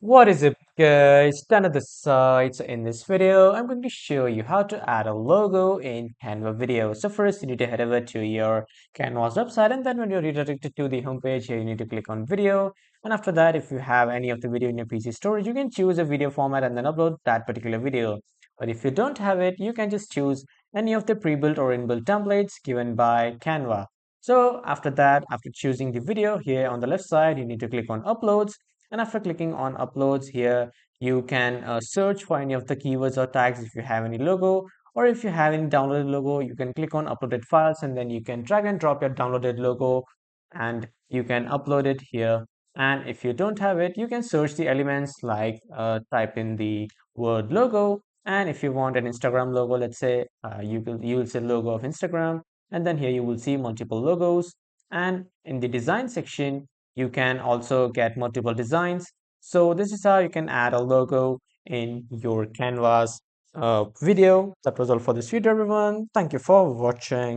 What is it, guys? Done at the side. So in this video, I'm going to show you how to add a logo in Canva video. So first, you need to head over to your Canva's website, and then when you're redirected to the homepage here, you need to click on video. And after that, if you have any of the video in your PC storage, you can choose a video format and then upload that particular video. But if you don't have it, you can just choose any of the pre-built or inbuilt templates given by Canva. So after that, after choosing the video here on the left side, you need to click on uploads, and after clicking on uploads here, you can search for any of the keywords or tags if you have any logo, or if you have any downloaded logo, you can click on uploaded files and then you can drag and drop your downloaded logo and you can upload it here. And if you don't have it, you can search the elements like type in the word logo. And if you want an Instagram logo, let's say you will say logo of Instagram, and then here you will see multiple logos. And in the design section, you can also get multiple designs. So this is how you can add a logo in your Canvas video. That was all for this video, everyone. Thank you for watching.